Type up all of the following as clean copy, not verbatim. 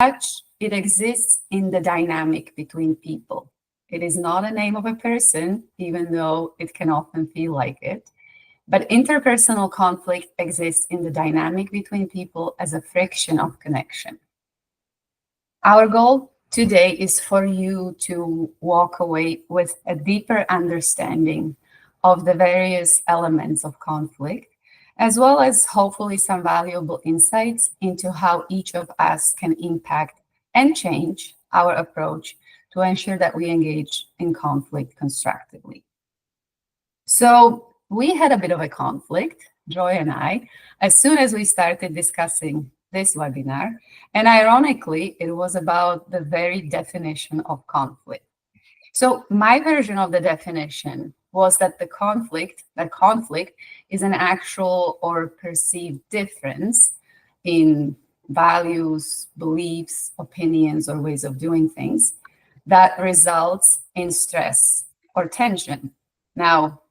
such, it exists in the dynamic between people. It is not a name of a person, even though it can often feel like it. But interpersonal conflict exists in the dynamic between people as a friction of connection. Our goal today is for you to walk away with a deeper understanding of the various elements of conflict, as well as hopefully some valuable insights into how each of us can impact and change our approach to ensure that we engage in conflict constructively. So we had a bit of a conflict, Joy and I, as soon as we started discussing this webinar. And ironically, it was about the very definition of conflict. So my version of the definition was that conflict is an actual or perceived difference in values, beliefs, opinions, or ways of doing things that results in stress or tension. Now,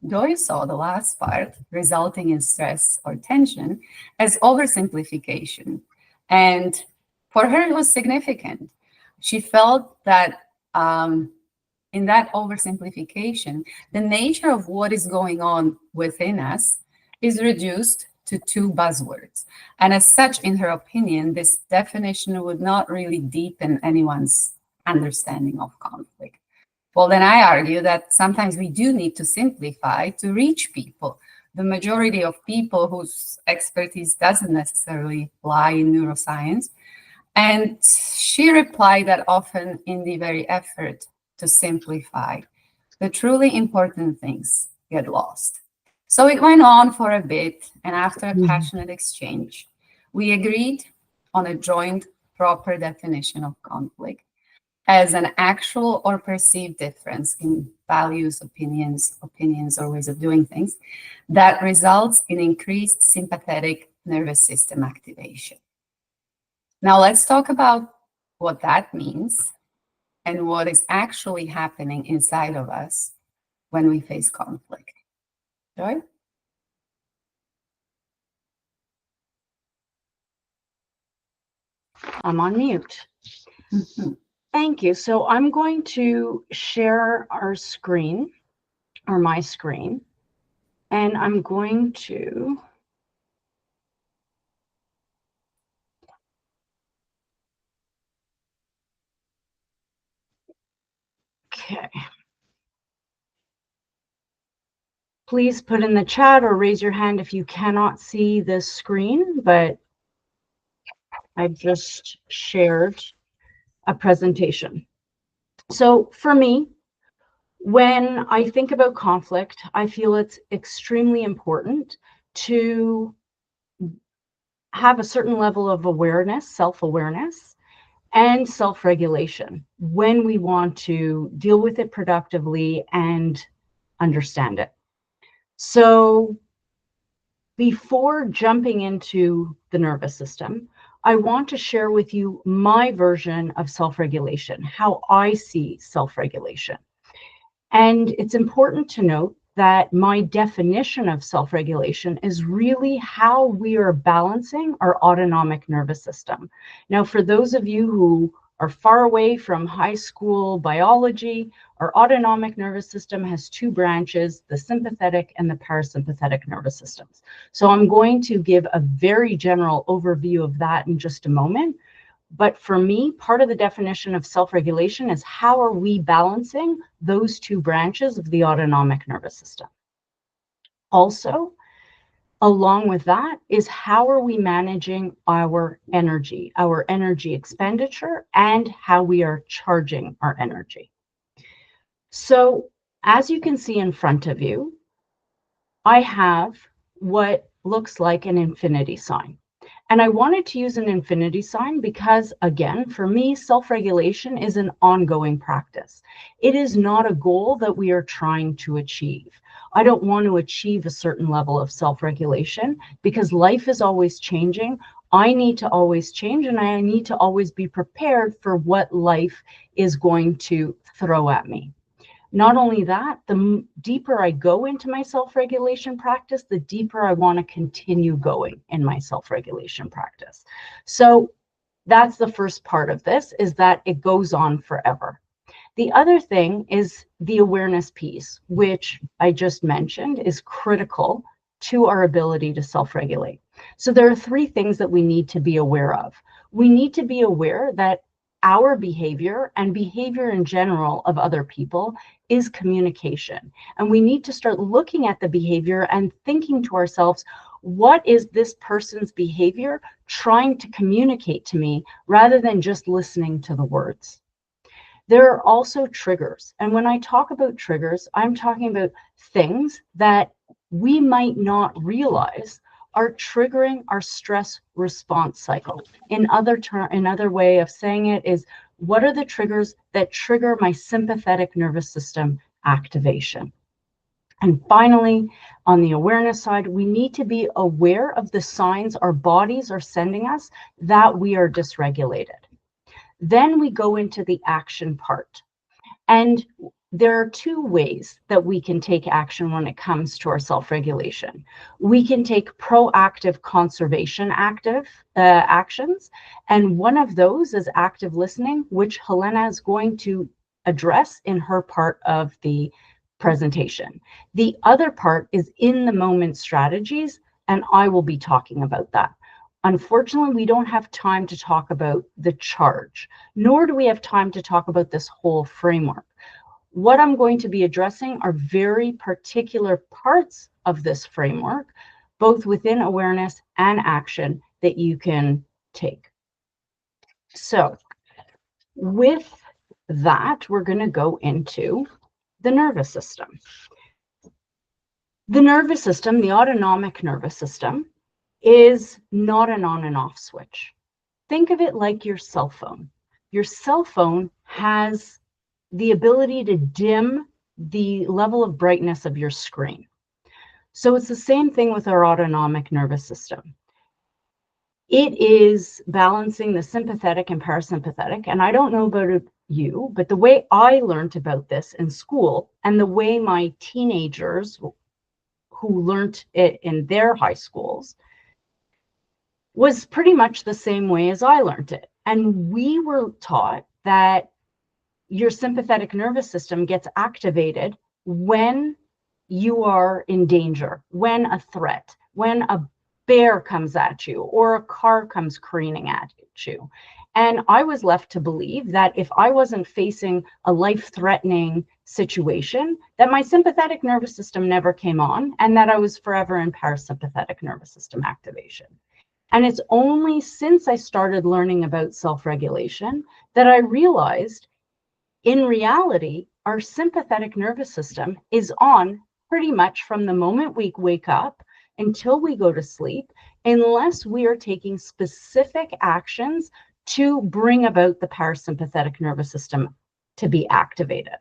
Joy saw the last part, resulting in stress or tension, as oversimplification. And for her, it was significant. She felt that in that oversimplification, the nature of what is going on within us is reduced to two buzzwords. And as such, in her opinion, this definition would not really deepen anyone's understanding of conflict. Well, then I argue that sometimes we do need to simplify to reach people. The majority of people whose expertise doesn't necessarily lie in neuroscience. And she replied that often in the very effort to simplify, the truly important things get lost. So it went on for a bit, and after a passionate exchange, we agreed on a joint proper definition of conflict as an actual or perceived difference in values, opinions, or ways of doing things that results in increased sympathetic nervous system activation. Now let's talk about what that means and what is actually happening inside of us when we face conflict. Joy? I'm on mute. Thank you. So I'm going to share our screen, or my screen, and I'm going to okay. Please put in the chat or raise your hand if you cannot see this screen, but I've just shared a presentation. So for me, when I think about conflict, I feel it's extremely important to have a certain level of awareness, self-awareness, and self-regulation when we want to deal with it productively and understand it. So before jumping into the nervous system, I want to share with you my version of self-regulation, how I see self-regulation. And it's important to note that my definition of self-regulation is really how we are balancing our autonomic nervous system. Now, for those of you who are far away from high school biology, our autonomic nervous system has two branches, the sympathetic and the parasympathetic nervous systems. So I'm going to give a very general overview of that in just a moment. But for me, part of the definition of self-regulation is how are we balancing those two branches of the autonomic nervous system. Also, along with that is how are we managing our energy expenditure, and how we are charging our energy. So as you can see in front of you, I have what looks like an infinity sign. And I wanted to use an infinity sign because, again, for me, self-regulation is an ongoing practice. It is not a goal that we are trying to achieve. I don't want to achieve a certain level of self-regulation because life is always changing. I need to always change, and I need to always be prepared for what life is going to throw at me. Not only that, the deeper I go into my self-regulation practice, the deeper I want to continue going in my self-regulation practice. So That's the first part of this, is that it goes on forever. The other thing is the awareness piece, which I just mentioned is critical to our ability to self-regulate. So there are three things that we need to be aware of. We need to be aware that our behavior and behavior in general of other people is communication. And we need to start looking at the behavior and thinking to ourselves, what is this person's behavior trying to communicate to me, rather than just listening to the words? There are also triggers. And when I talk about triggers, I'm talking about things that we might not realize are triggering our stress response cycle. Another way of saying it is, what are the triggers that trigger my sympathetic nervous system activation? And finally, on the awareness side, we need to be aware of the signs our bodies are sending us that we are dysregulated. Then we go into the action part. And there are two ways that we can take action when it comes to our self-regulation. We can take proactive conservation actions. And one of those is active listening, which Helena is going to address in her part of the presentation. The other part is in the moment strategies, and I will be talking about that. Unfortunately, we don't have time to talk about the charge, nor do we have time to talk about this whole framework. What I'm going to be addressing are very particular parts of this framework, both within awareness and action, that you can take. So with that, we're going to go into the nervous system. The nervous system, the autonomic nervous system, is not an on and off switch. Think of it like your cell phone. Your cell phone has the ability to dim the level of brightness of your screen. So it's the same thing with our autonomic nervous system. It is balancing the sympathetic and parasympathetic. And I don't know about you, but the way I learned about this in school, and the way my teenagers who learned it in their high schools, was pretty much the same way as I learned it. And we were taught that your sympathetic nervous system gets activated when you are in danger, when a threat, when a bear comes at you or a car comes careening at you. And I was left to believe that if I wasn't facing a life-threatening situation, that my sympathetic nervous system never came on, and that I was forever in parasympathetic nervous system activation. And it's only since I started learning about self-regulation that I realized, in reality, our sympathetic nervous system is on pretty much from the moment we wake up until we go to sleep, unless we are taking specific actions to bring about the parasympathetic nervous system to be activated.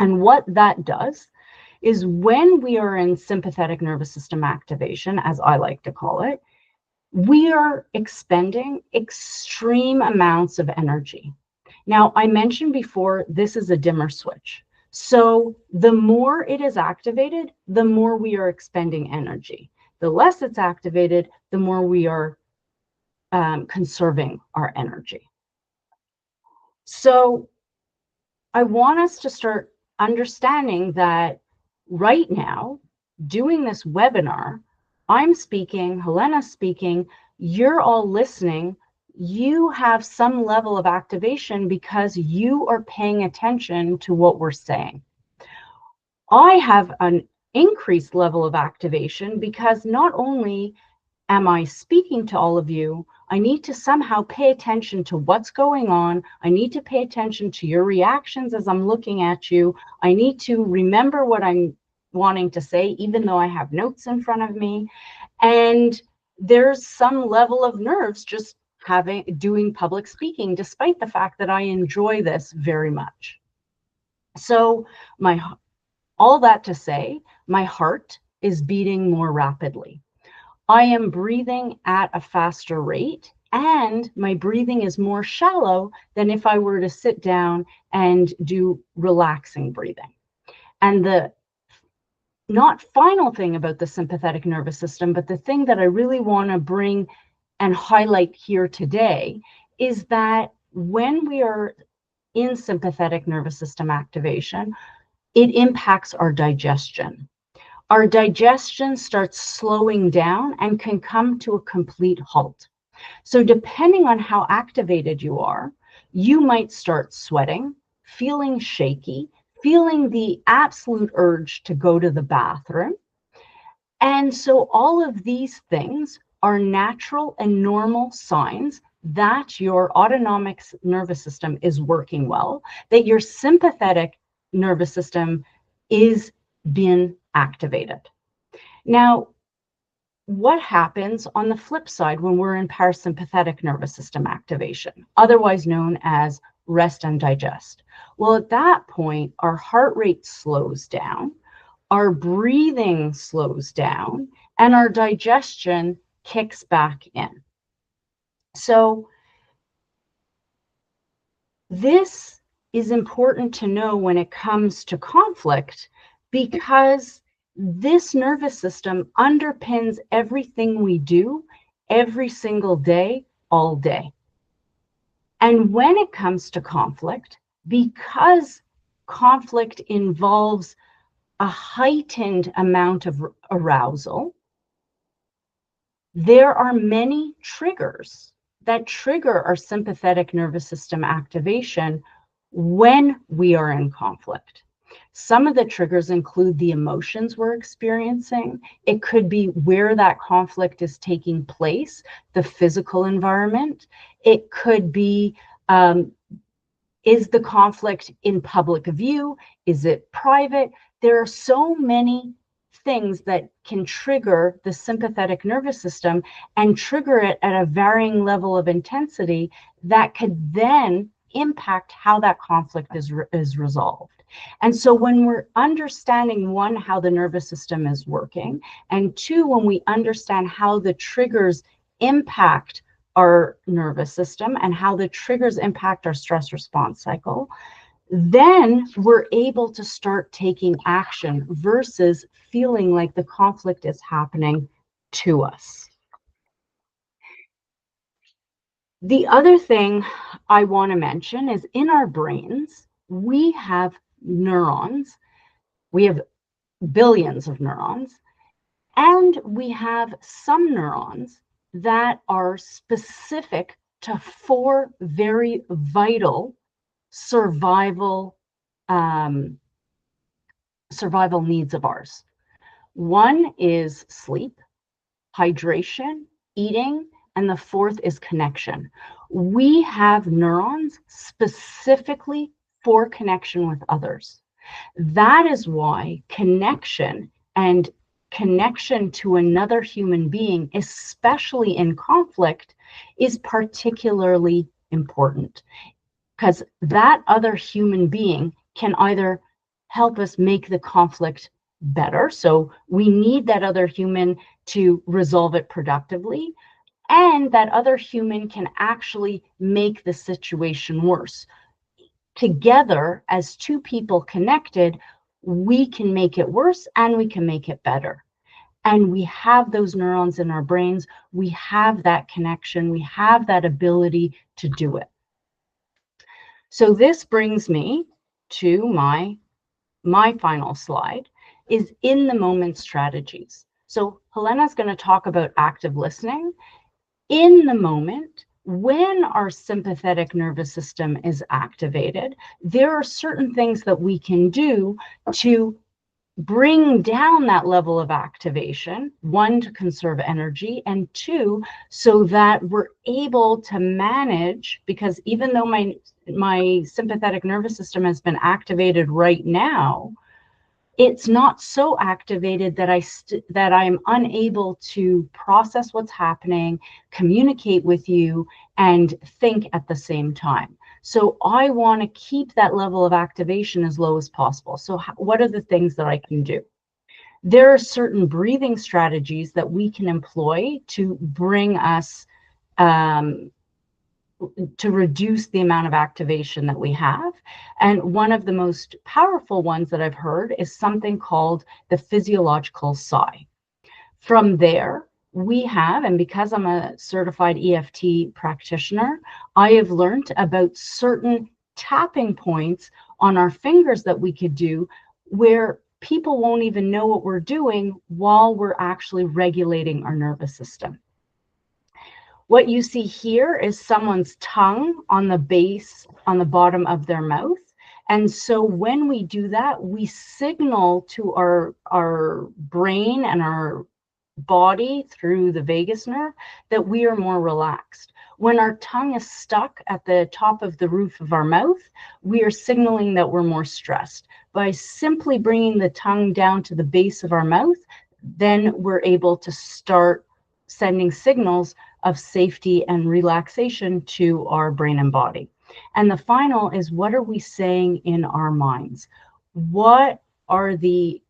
And what that does is, when we are in sympathetic nervous system activation, as I like to call it, we are expending extreme amounts of energy. Now, I mentioned before, this is a dimmer switch. So the more it is activated, the more we are expending energy. The less it's activated, the more we are conserving our energy. So I want us to start understanding that right now, doing this webinar, I'm speaking, Helena's speaking, you're all listening. You have some level of activation because you are paying attention to what we're saying. I have an increased level of activation because not only am I speaking to all of you, I need to somehow pay attention to what's going on. I need to pay attention to your reactions as I'm looking at you. I need to remember what I'm wanting to say, even though I have notes in front of me. And there's some level of nerves just doing public speaking, despite the fact that I enjoy this very much. So all that to say, my heart is beating more rapidly. I am breathing at a faster rate, and my breathing is more shallow than if I were to sit down and do relaxing breathing. And the not final thing about the sympathetic nervous system, but the thing that I really want to bring and highlight here today is that when we are in sympathetic nervous system activation, it impacts our digestion. Our digestion starts slowing down and can come to a complete halt. So depending on how activated you are, you might start sweating, feeling shaky, feeling the absolute urge to go to the bathroom. And so all of these things are natural and normal signs that your autonomic nervous system is working well, that your sympathetic nervous system is being activated. Now, what happens on the flip side when we're in parasympathetic nervous system activation, otherwise known as rest and digest? Well, at that point, our heart rate slows down, our breathing slows down, and our digestion kicks back in. So this is important to know when it comes to conflict, because this nervous system underpins everything we do every single day, all day. And when it comes to conflict, because conflict involves a heightened amount of arousal, there are many triggers that trigger our sympathetic nervous system activation when we are in conflict. Some of the triggers include the emotions we're experiencing. It could be where that conflict is taking place, the physical environment. It could be, is the conflict in public view? Is it private? There are so many things that can trigger the sympathetic nervous system and trigger it at a varying level of intensity that could then impact how that conflict is resolved. And so when we're understanding, one, how the nervous system is working, and two, when we understand how the triggers impact our nervous system and how the triggers impact our stress response cycle, then we're able to start taking action versus feeling like the conflict is happening to us. The other thing I want to mention is in our brains, we have neurons. We have billions of neurons, and we have some neurons that are specific to 4 very vital survival needs of ours. One is sleep, hydration, eating, and the 4th is connection. We have neurons specifically for connection with others. That is why connection and connection to another human being, especially in conflict, is particularly important, because that other human being can either help us make the conflict better. So we need that other human to resolve it productively, and that other human can actually make the situation worse. Together, as 2 people connected, we can make it worse and we can make it better. And we have those neurons in our brains. We have that connection. We have that ability to do it. So this brings me to my final slide, is in the moment strategies. So Helena's going to talk about active listening. In the moment, when our sympathetic nervous system is activated, there are certain things that we can do to bring down that level of activation, 1, to conserve energy, and 2, so that we're able to manage, because even though my sympathetic nervous system has been activated right now, it's not so activated that I'm unable to process what's happening, communicate with you, and think at the same time. So I want to keep that level of activation as low as possible. So what are the things that I can do? There are certain breathing strategies that we can employ to bring us to reduce the amount of activation that we have. And one of the most powerful ones that I've heard is something called the physiological sigh. From there, we have, and because I'm a certified EFT practitioner, I have learned about certain tapping points on our fingers that we could do where people won't even know what we're doing while we're actually regulating our nervous system. What you see here is someone's tongue on the base, on the bottom of their mouth. And so when we do that, we signal to our brain and our body through the vagus nerve that we are more relaxed. When our tongue is stuck at the top of the roof of our mouth, we are signaling that we're more stressed. By simply bringing the tongue down to the base of our mouth, then we're able to start sending signals of safety and relaxation to our brain and body. And the final is, what are we saying in our minds? What are the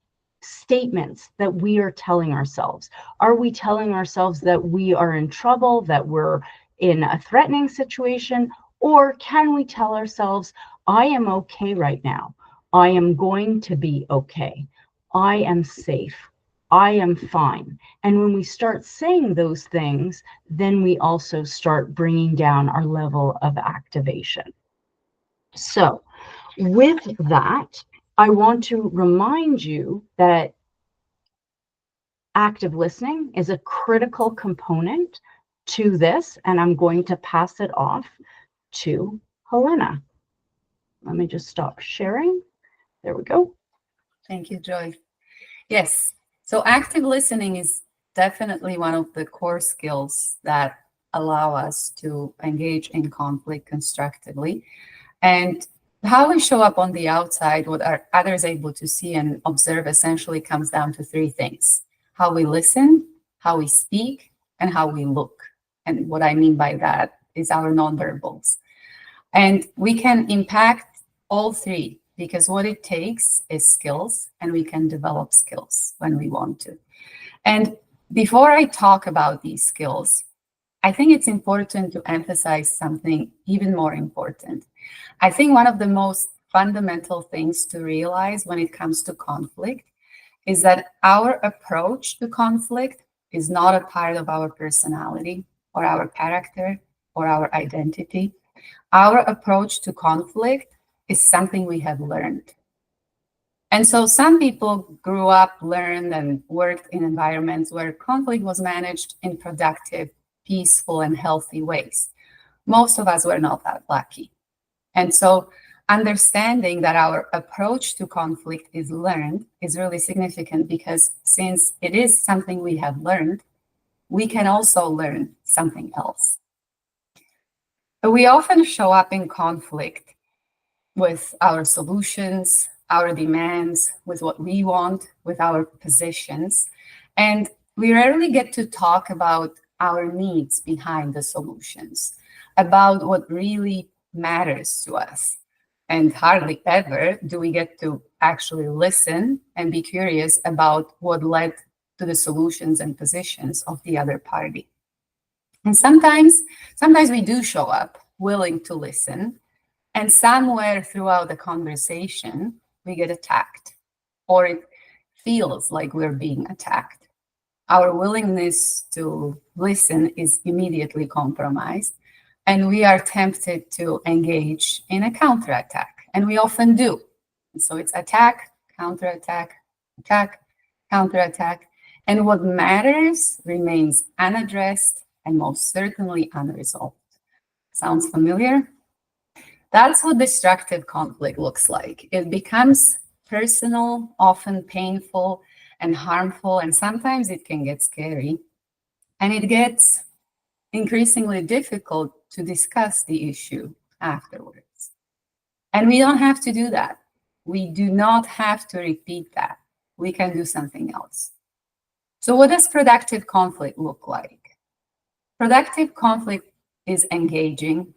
statements that we are telling ourselves? Are we telling ourselves that we are in trouble, that we're in a threatening situation? Or can we tell ourselves, I am okay right now. I am going to be okay. I am safe. I am fine. And when we start saying those things, then we also start bringing down our level of activation. So with that, I want to remind you that active listening is a critical component to this, and I'm going to pass it off to Helena. Let me just stop sharing. There we go. Thank you, Joy. Yes, so active listening is definitely one of the core skills that allow us to engage in conflict constructively. And how we show up on the outside, what are others able to see and observe, essentially comes down to three things: how we listen, how we speak, and how we look. And what I mean by that is our nonverbals. And we can impact all three, because what it takes is skills, and we can develop skills when we want to. And before I talk about these skills, I think it's important to emphasize something even more important. I think one of the most fundamental things to realize when it comes to conflict is that our approach to conflict is not a part of our personality or our character or our identity. Our approach to conflict is something we have learned. And so some people grew up, learned, and worked in environments where conflict was managed in productive, peaceful, and healthy ways. Most of us were not that lucky. And so understanding that our approach to conflict is learned is really significant, because since it is something we have learned, we can also learn something else. But we often show up in conflict with our solutions, our demands, with what we want, with our positions. And we rarely get to talk about our needs behind the solutions, about what really matters to us. And hardly ever do we get to actually listen and be curious about what led to the solutions and positions of the other party. And sometimes we do show up willing to listen, and somewhere throughout the conversation, we get attacked, or it feels like we're being attacked. Our willingness to listen is immediately compromised, and we are tempted to engage in a counterattack, and we often do. So it's attack, counterattack, attack, counterattack, and what matters remains unaddressed and most certainly unresolved. Sounds familiar? That's what destructive conflict looks like. It becomes personal, often painful and harmful, and sometimes it can get scary. And it gets increasingly difficult to discuss the issue afterwards. And we don't have to do that. We do not have to repeat that. We can do something else. So what does productive conflict look like? Productive conflict is engaging,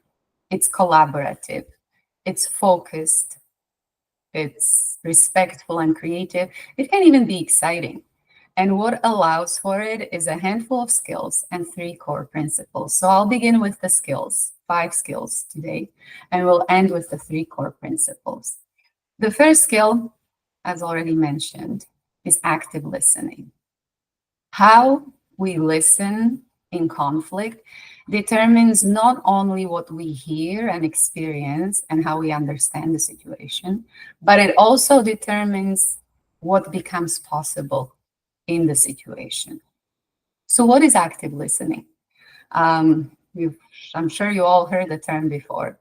it's collaborative, it's focused, it's respectful and creative. It can even be exciting. And what allows for it is a handful of skills and 3 core principles. So I'll begin with the skills, 5 skills today, and we'll end with the 3 core principles. The first skill, as already mentioned, is active listening. How we listen in conflict determines not only what we hear and experience and how we understand the situation, but it also determines what becomes possible in the situation. So, what is active listening? I'm sure you all heard the term before.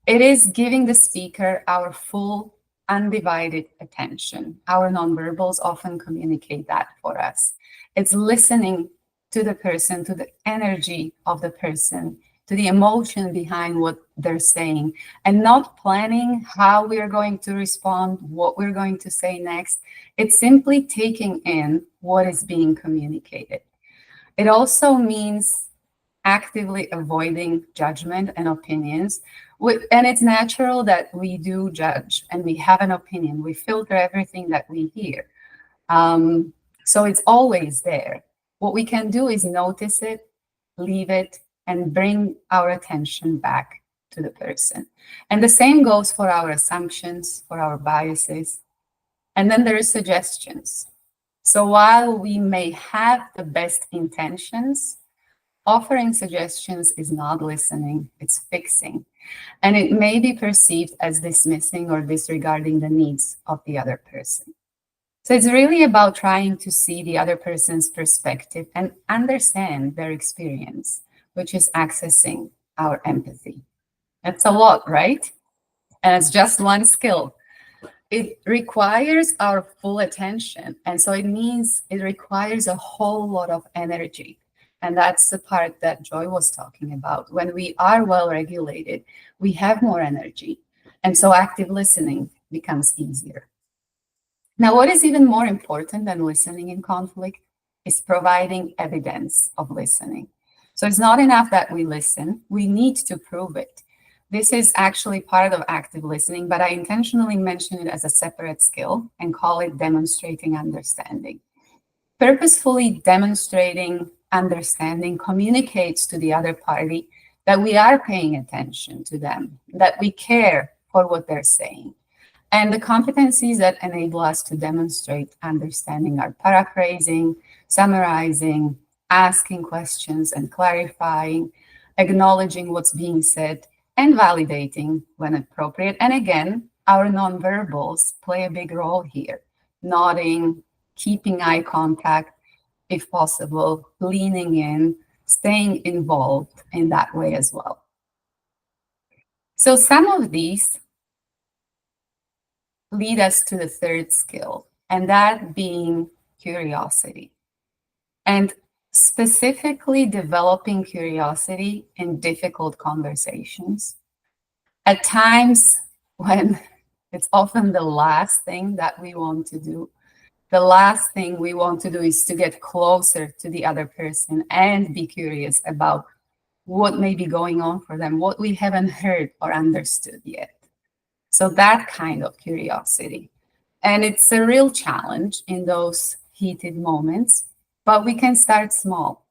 It is giving the speaker our full, undivided attention. Our nonverbals often communicate that for us. It's listening to the person, to the energy of the person, to the emotion behind what they're saying, and not planning how we are going to respond, what we're going to say next. It's simply taking in what is being communicated. It also means actively avoiding judgment and opinions. And it's natural that we do judge and we have an opinion. We filter everything that we hear. So it's always there. What we can do is notice it, leave it, and bring our attention back to the person. And the same goes for our assumptions, for our biases. And then there are suggestions. So while we may have the best intentions, offering suggestions is not listening, it's fixing. And it may be perceived as dismissing or disregarding the needs of the other person. So it's really about trying to see the other person's perspective and understand their experience, which is accessing our empathy. That's a lot, right? And it's just one skill. It requires our full attention. And so it means it requires a whole lot of energy. And that's the part that Joy was talking about. When we are well regulated, we have more energy. And so active listening becomes easier. Now, what is even more important than listening in conflict is providing evidence of listening. So it's not enough that we listen, we need to prove it. This is actually part of active listening, but I intentionally mention it as a separate skill and call it demonstrating understanding. Purposefully demonstrating understanding communicates to the other party that we are paying attention to them, that we care for what they're saying. And the competencies that enable us to demonstrate understanding are paraphrasing, summarizing, asking questions and clarifying, acknowledging what's being said, and validating when appropriate. And again, our nonverbals play a big role here. Nodding, keeping eye contact, if possible, leaning in, staying involved in that way as well. So some of these lead us to the third skill, and that being curiosity. And specifically developing curiosity in difficult conversations. At times when it's often the last thing that we want to do, the last thing we want to do is to get closer to the other person and be curious about what may be going on for them, what we haven't heard or understood yet. So that kind of curiosity. And it's a real challenge in those heated moments, but we can start small.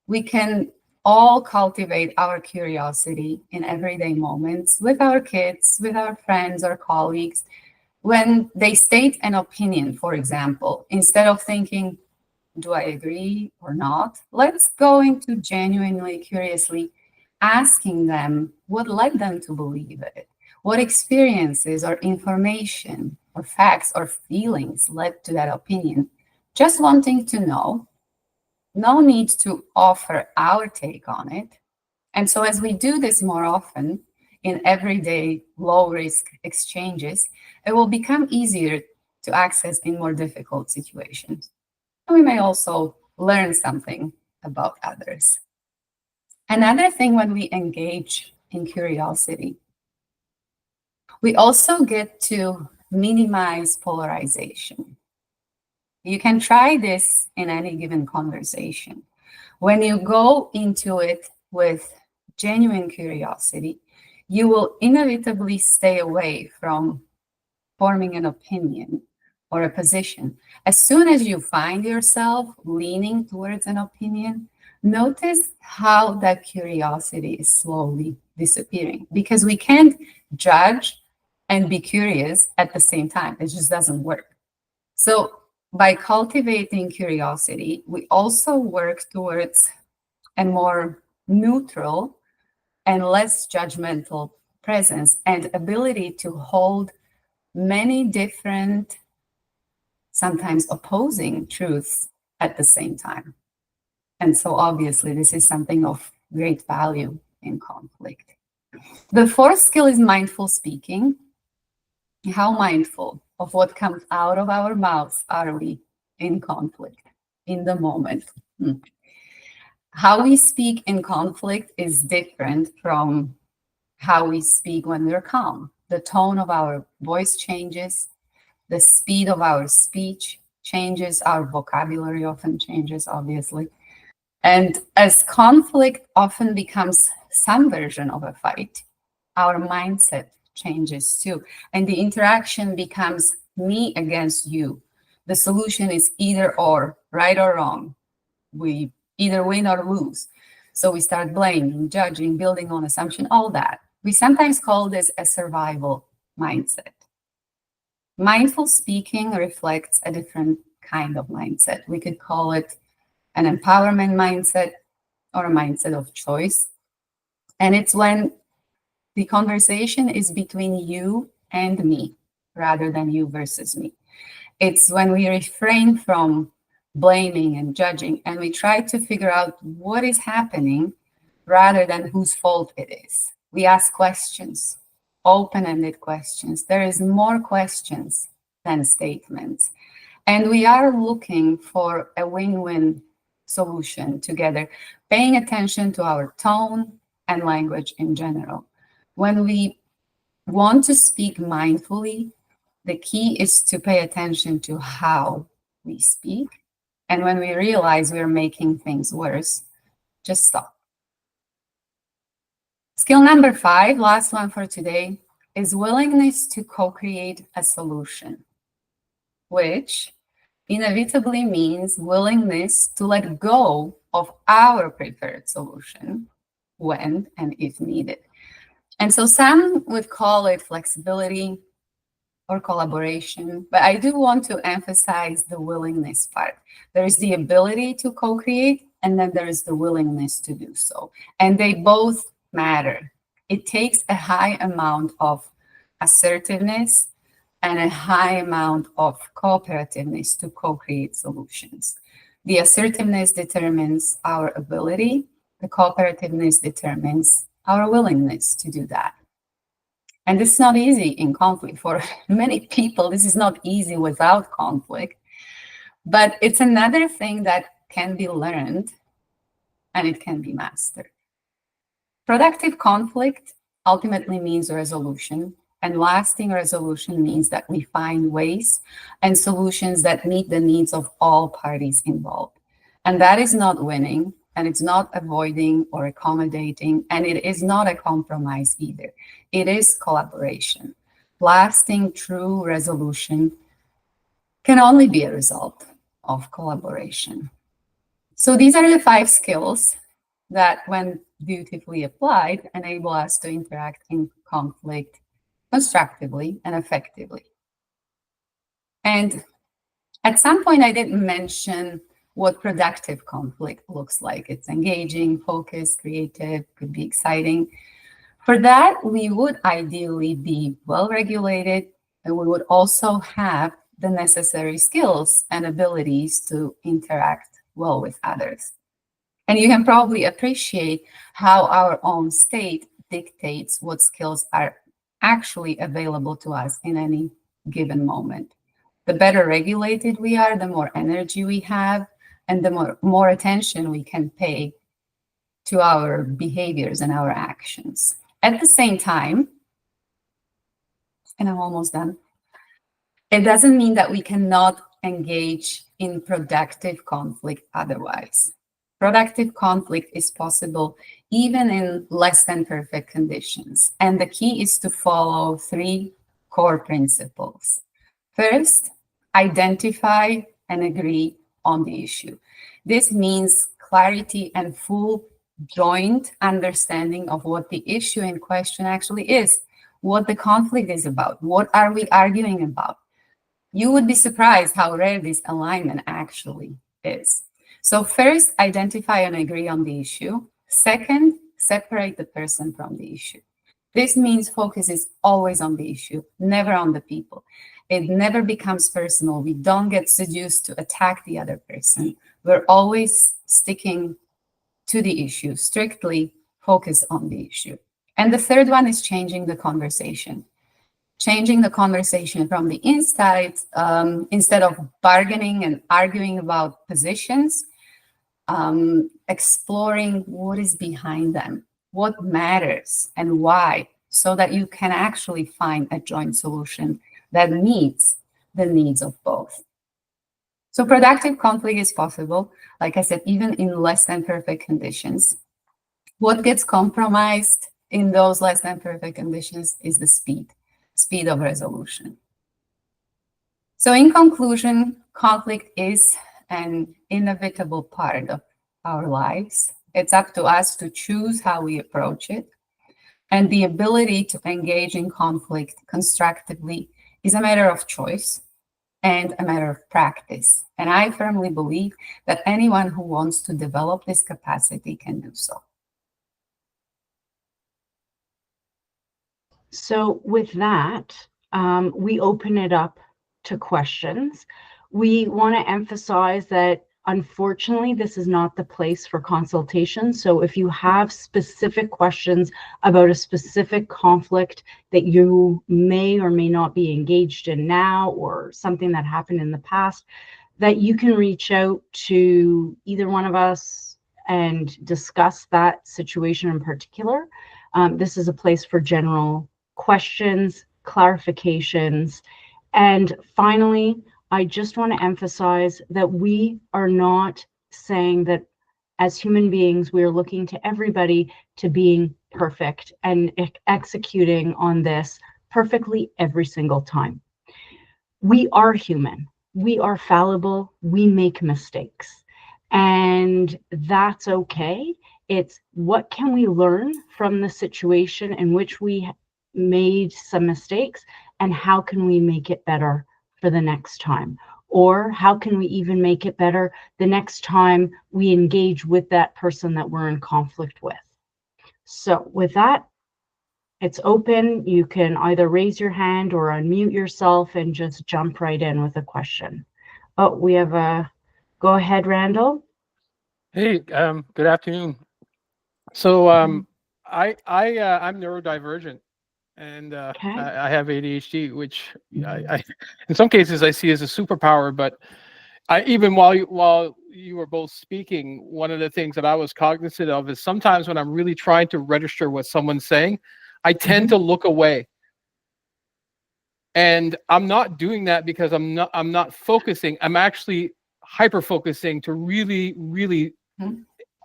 We can all cultivate our curiosity in everyday moments with our kids, with our friends or colleagues. When they state an opinion, for example, instead of thinking, do I agree or not? Let's go into genuinely, curiously asking them what led them to believe it. What experiences or information or facts or feelings led to that opinion? Just wanting to know, no need to offer our take on it. And so as we do this more often in everyday low-risk exchanges, it will become easier to access in more difficult situations. And we may also learn something about others. Another thing when we engage in curiosity, we also get to minimize polarization. You can try this in any given conversation. When you go into it with genuine curiosity, you will inevitably stay away from forming an opinion or a position. As soon as you find yourself leaning towards an opinion, notice how that curiosity is slowly disappearing, because we can't judge and be curious at the same time. It just doesn't work. So By cultivating curiosity, we also work towards a more neutral and less judgmental presence and ability to hold many different, sometimes opposing truths at the same time. And so obviously this is something of great value in conflict. The fourth skill is mindful speaking. How mindful of what comes out of our mouths are we in conflict, in the moment? How we speak in conflict is different from how we speak when we're calm. The tone of our voice changes, the speed of our speech changes, our vocabulary often changes, obviously. And as conflict often becomes some version of a fight, our mindset changes too. And the interaction becomes me against you. The solution is either or, right or wrong. We either win or lose. So we start blaming, judging, building on assumption, all that. We sometimes call this a survival mindset. Mindful speaking reflects a different kind of mindset. We could call it an empowerment mindset or a mindset of choice. And it's when the conversation is between you and me rather than you versus me. It's when we refrain from blaming and judging and we try to figure out what is happening rather than whose fault it is. We ask questions, open-ended questions. There is more questions than statements. And we are looking for a win-win solution together, paying attention to our tone and language in general. When we want to speak mindfully, the key is to pay attention to how we speak. And when we realize we're making things worse, just stop. Skill number 5, last one for today, is willingness to co-create a solution, which inevitably means willingness to let go of our preferred solution when and if needed. And so some would call it flexibility or collaboration, but I do want to emphasize the willingness part. There is the ability to co-create, and then there is the willingness to do so. And they both matter. It takes a high amount of assertiveness and a high amount of cooperativeness to co-create solutions. The assertiveness determines our ability. The cooperativeness determines our willingness to do that. And this is not easy in conflict. For many people, this is not easy without conflict. But it's another thing that can be learned and it can be mastered. Productive conflict ultimately means resolution. And lasting resolution means that we find ways and solutions that meet the needs of all parties involved. And that is not winning, and it's not avoiding or accommodating, and it is not a compromise either. It is collaboration. Lasting, true resolution can only be a result of collaboration. So these are the 5 skills that, when beautifully applied, enable us to interact in conflict constructively and effectively. And at some point, I didn't mention what productive conflict looks like. It's engaging, focused, creative, could be exciting. For that, we would ideally be well-regulated, and we would also have the necessary skills and abilities to interact well with others. And you can probably appreciate how our own state dictates what skills are actually available to us in any given moment. The better regulated we are, the more energy we have, and the more attention we can pay to our behaviors and our actions. At the same time, and I'm almost done, it doesn't mean that we cannot engage in productive conflict otherwise. Productive conflict is possible even in less than perfect conditions. And the key is to follow 3 core principles. First, identify and agree on the issue. This means clarity and full joint understanding of what the issue in question actually is, what the conflict is about, what are we arguing about. You would be surprised how rare this alignment actually is. So first, identify and agree on the issue. Second, separate the person from the issue. This means focus is always on the issue, never on the people. It never becomes personal. We don't get seduced to attack the other person. We're always sticking to the issue, strictly focus on the issue. And the third one is changing the conversation. Changing the conversation from the inside, instead of bargaining and arguing about positions, exploring what is behind them, what matters and why, so that you can actually find a joint solution that meets the needs of both. So productive conflict is possible, like I said, even in less than perfect conditions. What gets compromised in those less than perfect conditions is the speed of resolution. So in conclusion, conflict is an inevitable part of our lives. It's up to us to choose how we approach it. And the ability to engage in conflict constructively is a matter of choice and a matter of practice. And I firmly believe that anyone who wants to develop this capacity can do so. So with that, we open it up to questions. We want to emphasize that unfortunately, this is not the place for consultation. So if you have specific questions about a specific conflict that you may or may not be engaged in now, or something that happened in the past, that you can reach out to either one of us and discuss that situation in particular. This is a place for general questions, clarifications. And finally, I just want to emphasize that we are not saying that as human beings, we are looking to everybody to being perfect and executing on this perfectly every single time. We are human. We are fallible. We make mistakes. And that's okay. It's what can we learn from the situation in which we made some mistakes, and how can we make it better for the next time? Or how can we even make it better the next time we engage with that person that we're in conflict with? So with that, it's open. You can either raise your hand or unmute yourself and just jump right in with a question. Oh, we have a, go ahead, Randall. Hey, good afternoon. So I'm neurodivergent, and Okay. I have ADHD, which I in some cases I see as a superpower. But even while you were both speaking, one of the things that I was cognizant of is sometimes when I'm really trying to register what someone's saying, I tend to look away. And I'm not doing that because I'm not focusing. I'm actually hyper focusing to really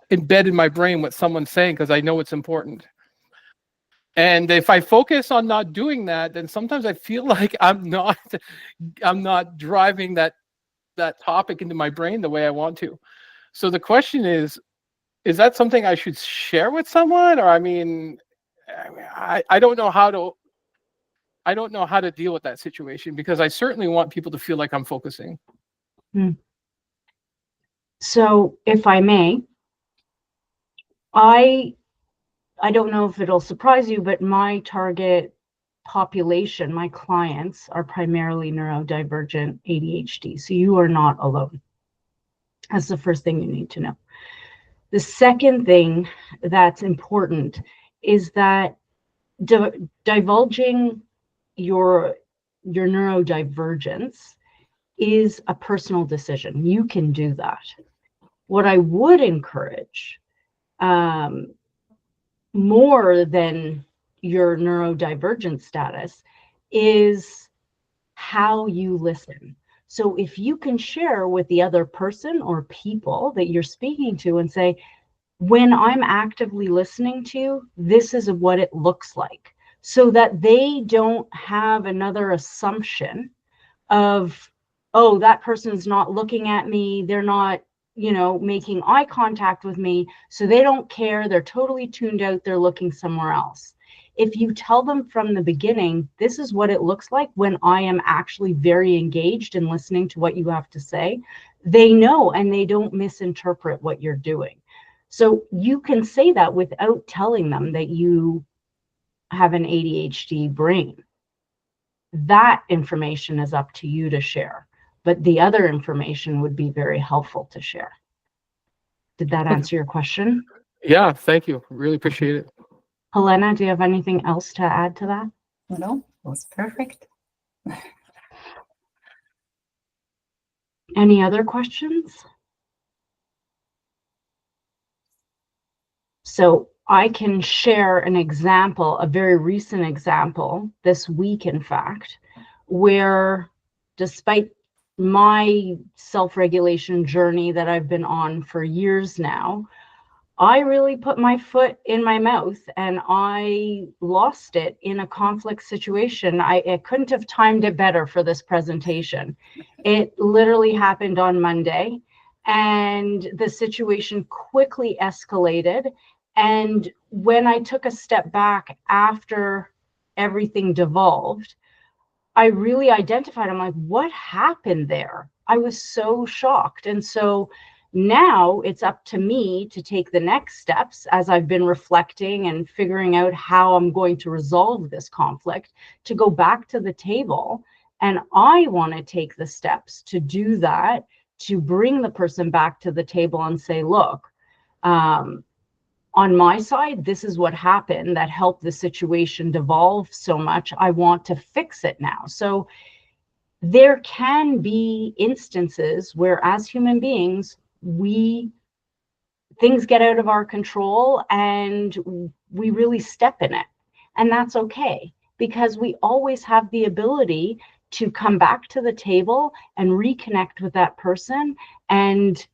embed in my brain what someone's saying, because I know it's important. And if I focus on not doing that, then sometimes I feel like I'm not driving that topic into my brain the way I want to. So the question is that something I should share with someone? Or I mean, I don't know how to deal with that situation, because I certainly want people to feel like I'm focusing. So if I may, I don't know if it'll surprise you, but my target population, my clients, are primarily neurodivergent ADHD. So you are not alone. That's the first thing you need to know. The second thing that's important is that divulging your neurodivergence is a personal decision. You can do that. What I would encourage, more than your neurodivergent status, is how you listen. So if you can share with the other person or people that you're speaking to and say, when I'm actively listening to you, this is what it looks like, so that they don't have another assumption of, oh, that person's not looking at me, they're not, making eye contact with me, so they don't care, they're totally tuned out, they're looking somewhere else. if you tell them from the beginning, this is what it looks like when I am actually very engaged in listening to what you have to say, they know and they don't misinterpret what you're doing. So you can say that without telling them that you have an ADHD brain. That information is up to you to share, but the other information would be very helpful to share. Did that answer your question? Yeah, thank you. Really appreciate it. Helena, do you have anything else to add to that? No, it was perfect. Any other questions? So I can share an example, a very recent example this week, in fact, where despite my self-regulation journey that I've been on for years now, I really put my foot in my mouth and I lost it in a conflict situation. I couldn't have timed it better for this presentation. It literally happened on Monday and the situation quickly escalated. And when I took a step back after everything devolved, I really identified, I'm like, what happened there? I was so shocked. And so now it's up to me to take the next steps as I've been reflecting and figuring out how I'm going to resolve this conflict, to go back to the table. And I want to take the steps to do that, to bring the person back to the table and say, look, on my side, this is what happened that helped the situation devolve so much. I want to fix it now. So there can be instances where, as human beings, things get out of our control and we really step in it. And that's okay, because we always have the ability to come back to the table and reconnect with that person and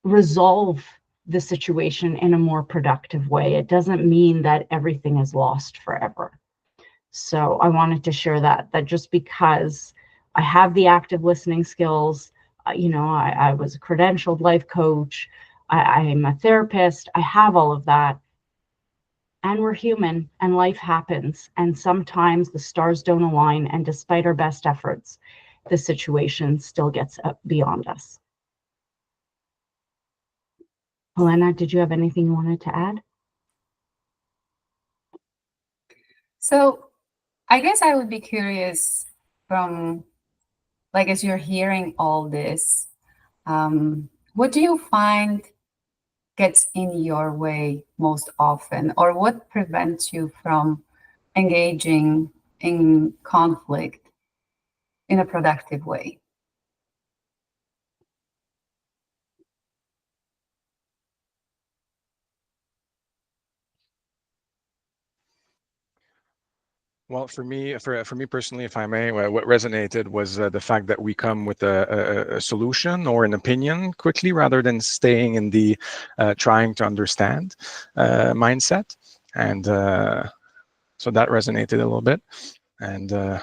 resolve the situation in a more productive way. It doesn't mean that everything is lost forever. So I wanted to share that just because I have the active listening skills, I was a credentialed life coach, I'm a therapist, I have all of that. And we're human and life happens. And sometimes the stars don't align. And despite our best efforts, the situation still gets beyond us. Helena, did you have anything you wanted to add? So I guess I would be curious from, like, as you're hearing all this, what do you find gets in your way most often, or what prevents you from engaging in conflict in a productive way? Well, for me personally, if I may, what resonated was the fact that we come with a solution or an opinion quickly, rather than staying in the trying to understand mindset. And so that resonated a little bit. And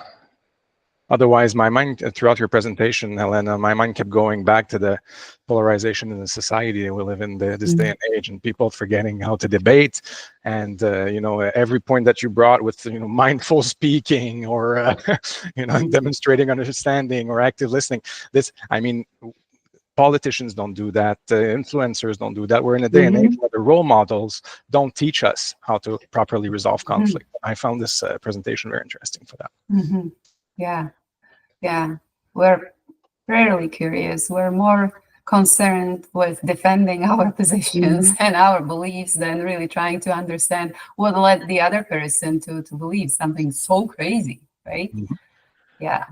otherwise, my mind, throughout your presentation, Helena, my mind kept going back to the polarization in the society that we live in this day and age, and people forgetting how to debate. And every point that you brought with mindful speaking, or demonstrating understanding or active listening. Politicians don't do that. Influencers don't do that. We're in a day and age where the role models don't teach us how to properly resolve conflict. I found this presentation very interesting for that. Yeah. We're rarely curious. We're more concerned with defending our positions and our beliefs than really trying to understand what led the other person to believe something so crazy, right? Yeah.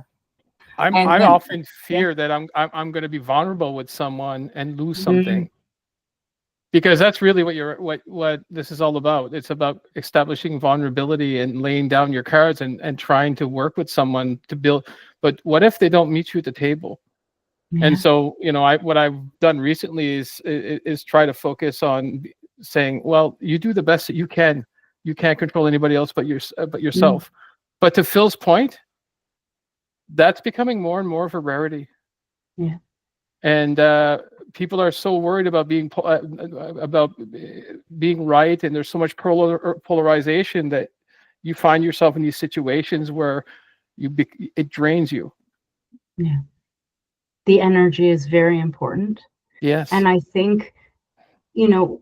I often fear that I'm going to be vulnerable with someone and lose something, because that's really what this is all about. It's about establishing vulnerability and laying down your cards and trying to work with someone to build. But what if they don't meet you at the table? And so, what I've done recently is try to focus on saying, well, you do the best that you can. You can't control anybody else but yourself. But to Phil's point, that's becoming more and more of a rarity. Yeah. And people are so worried about being right, and there's so much polarization that you find yourself in these situations where it drains you. Yeah. The energy is very important. Yes. And I think, you know,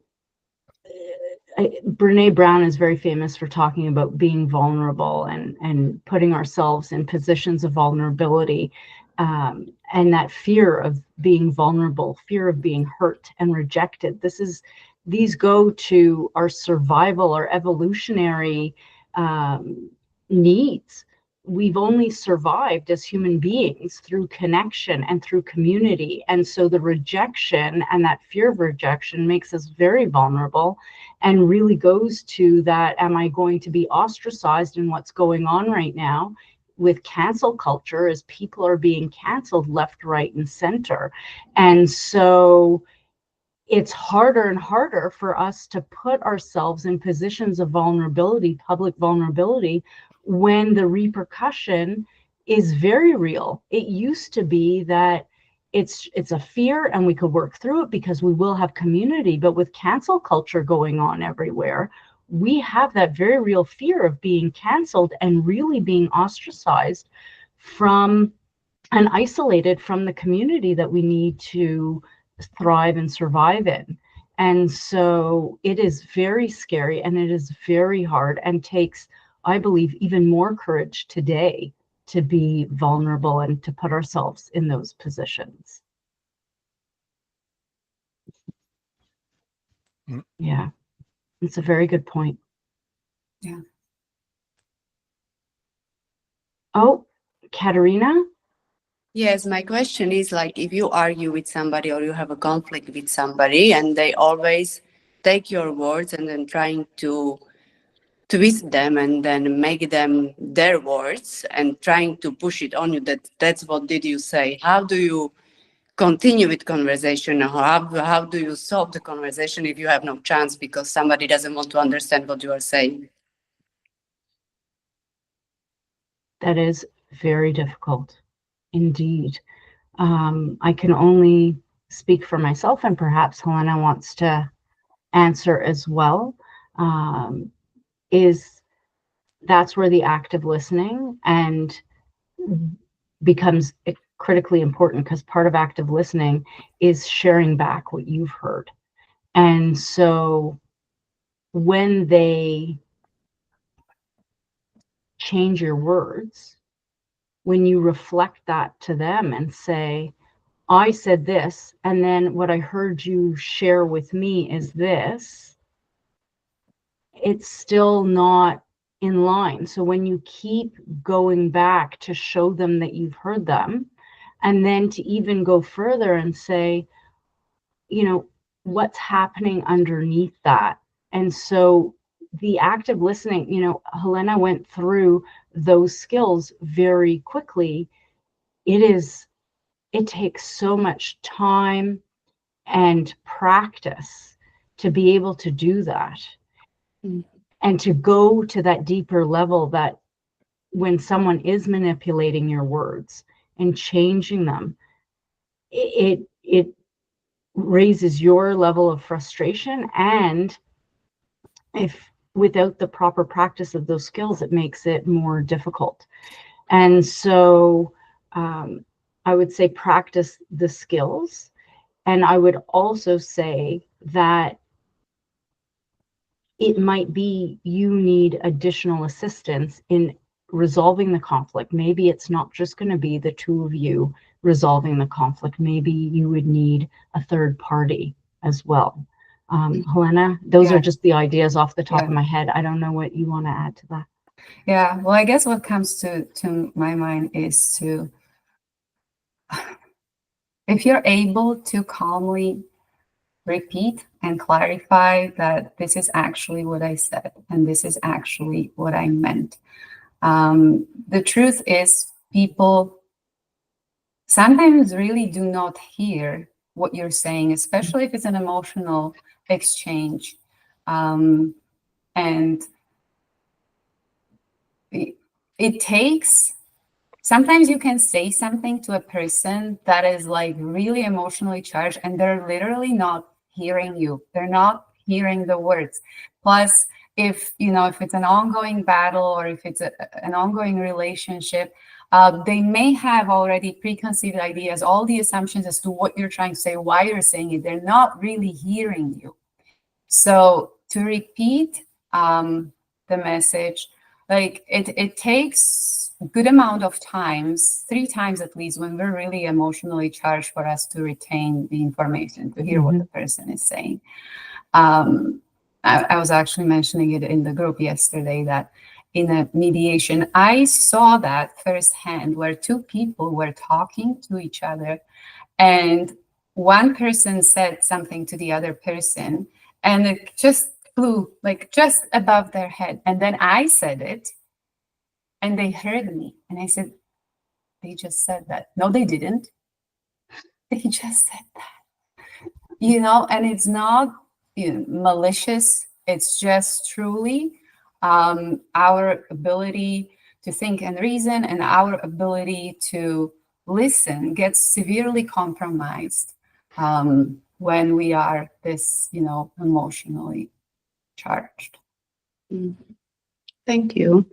Brene Brown is very famous for talking about being vulnerable and putting ourselves in positions of vulnerability, and that fear of being vulnerable, fear of being hurt and rejected. These go to our survival, our evolutionary needs. We've only survived as human beings through connection and through community. And so the rejection and that fear of rejection makes us very vulnerable, and really goes to that, am I going to be ostracized in what's going on right now with cancel culture, as people are being canceled left, right, and center. And so it's harder and harder for us to put ourselves in positions of vulnerability, public vulnerability, when the repercussion is very real. It used to be that it's a fear and we could work through it because we will have community, but with cancel culture going on everywhere, we have that very real fear of being canceled and really being ostracized from and isolated from the community that we need to thrive and survive in. And so it is very scary, and it is very hard, and takes, I believe, even more courage today to be vulnerable and to put ourselves in those positions. Yeah, it's a very good point. Yeah. Oh, Katerina? Yes, my question is, like, if you argue with somebody or you have a conflict with somebody and they always take your words and then trying to twist them and then make them their words and trying to push it on you, that's what did you say? How do you continue with conversation, or how do you solve the conversation if you have no chance because somebody doesn't want to understand what you are saying? That is very difficult indeed. I can only speak for myself, and perhaps Helena wants to answer as well. That's where the active listening and becomes critically important, because part of active listening is sharing back what you've heard. And so when they change your words, when you reflect that to them and say, I said this, and then what I heard you share with me is this, it's still not in line. So when you keep going back to show them that you've heard them, and then to even go further and say, you know, what's happening underneath that. And so the active listening, you know, Helena went through those skills very quickly. It takes so much time and practice to be able to do that. And to go to that deeper level, that when someone is manipulating your words and changing them, it raises your level of frustration. And if without the proper practice of those skills, it makes it more difficult. And so I would say practice the skills. And I would also say that it might be you need additional assistance in resolving the conflict. Maybe it's not just going to be the two of you resolving the conflict. Maybe you would need a third party as well. Helena, those are just the ideas off the top of my head. I don't know what you want to add to that. Yeah, well, I guess what comes to my mind is if you're able to calmly repeat and clarify that this is actually what I said and this is actually what I meant. The truth is, people sometimes really do not hear what you're saying, especially if it's an emotional exchange. And it takes sometimes you can say something to a person that is like really emotionally charged and they're literally not hearing you. They're not hearing the words. Plus, if it's an ongoing battle or if it's an ongoing relationship, they may have already preconceived ideas, all the assumptions as to what you're trying to say, why you're saying it. They're not really hearing you. So to repeat the message, like it takes a good amount of times, 3 times at least, when we're really emotionally charged, for us to retain the information, to hear what the person is saying. I was actually mentioning it in the group yesterday that in a mediation, I saw that firsthand, where 2 people were talking to each other and one person said something to the other person and it just flew like just above their head. And then I said it and they heard me. And I said, they just said that. No, they didn't. They just said that. And it's not malicious. It's just truly our ability to think and reason and our ability to listen gets severely compromised when we are this, emotionally charged. Thank you.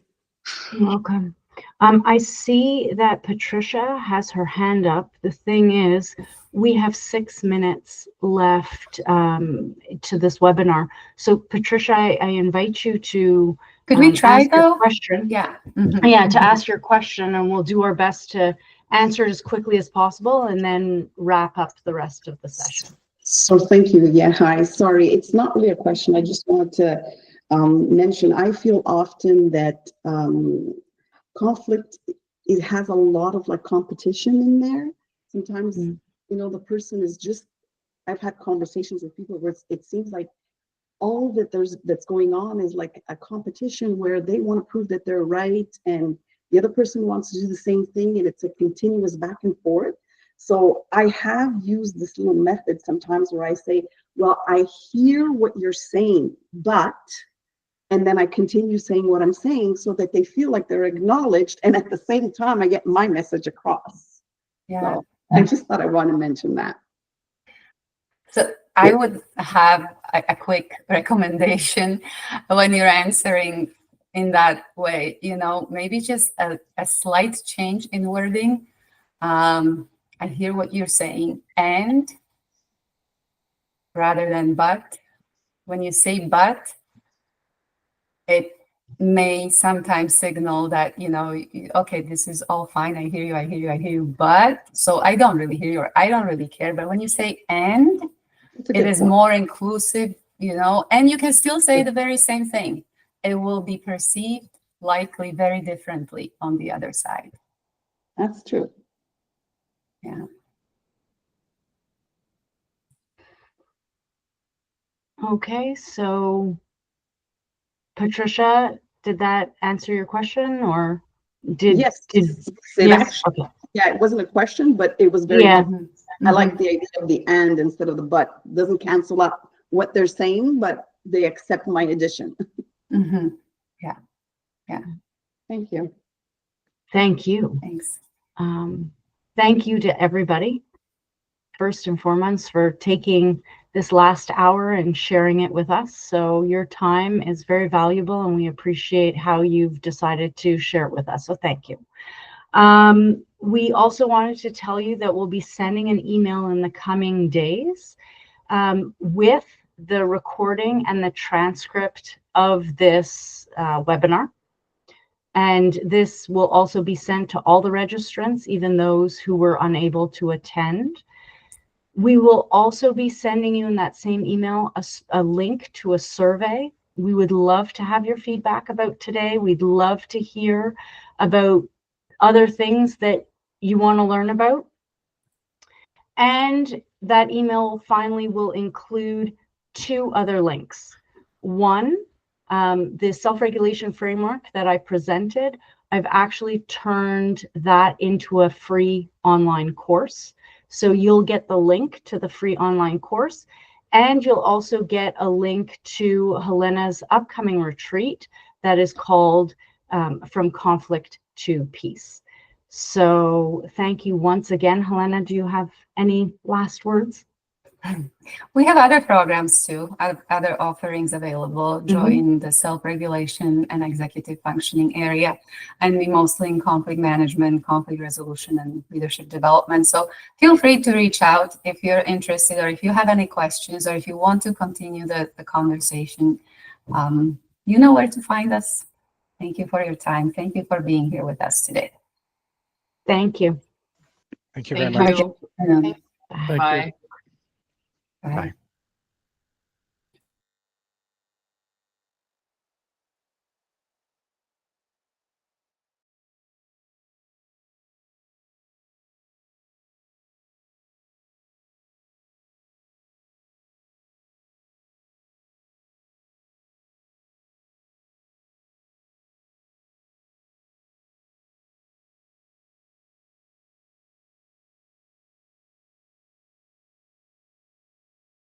You're welcome. I see that Patricia has her hand up. The thing is, we have 6 minutes left to this webinar. So Patricia, I invite you to Could we try ask your though? question. Yeah. Yeah, to ask your question, and we'll do our best to answer it as quickly as possible and then wrap up the rest of the session. So thank you. Yeah, hi. Sorry, it's not really a question. I just wanted to mention, I feel often that conflict, it has a lot of like competition in there. Sometimes, the person is just, I've had conversations with people where it seems like all that's going on is like a competition where they want to prove that they're right and the other person wants to do the same thing, and it's a continuous back and forth. So I have used this little method sometimes where I say, well, I hear what you're saying, but, and then I continue saying what I'm saying so that they feel like they're acknowledged, and at the same time I get my message across. Yeah. So I just thought I want to mention that. So I would have a quick recommendation when you're answering in that way, maybe just a slight change in wording. I hear what you're saying, and rather than but. When you say but, it may sometimes signal that, okay, this is all fine. I hear you, but, so I don't really hear you, or I don't really care. But when you say and, it is more inclusive, and you can still say the very same thing. It will be perceived likely very differently on the other side. That's true. Yeah. Okay, so Patricia, did that answer your question, or Yes. Yes. Okay. Yeah, it wasn't a question, but it was very helpful. I like the idea of the and instead of the but. It doesn't cancel out what they're saying, but they accept my addition. Yeah. Thank you. Thank you. Thanks. Thank you to everybody, first and foremost, for taking this last hour and sharing it with us. So your time is very valuable, and we appreciate how you've decided to share it with us. So thank you. We also wanted to tell you that we'll be sending an email in the coming days with the recording and the transcript of this webinar. And this will also be sent to all the registrants, even those who were unable to attend. We will also be sending you in that same email a link to a survey. We would love to have your feedback about today. We'd love to hear about other things that you want to learn about. And that email finally will include 2 other links. One, the self-regulation framework that I presented, I've actually turned that into a free online course. So you'll get the link to the free online course, and you'll also get a link to Helena's upcoming retreat that is called From Conflict to Peace. So thank you once again. Helena, do you have any last words? We have other programs too, other offerings available. Join the self-regulation and executive functioning area, and we mostly in conflict management, conflict resolution, and leadership development. So feel free to reach out if you're interested, or if you have any questions, or if you want to continue the conversation. You know where to find us. Thank you for your time. Thank you for being here with us today. Thank you. Thank you very Thank much. you. Yeah. Thank you. Bye. Bye. Bye.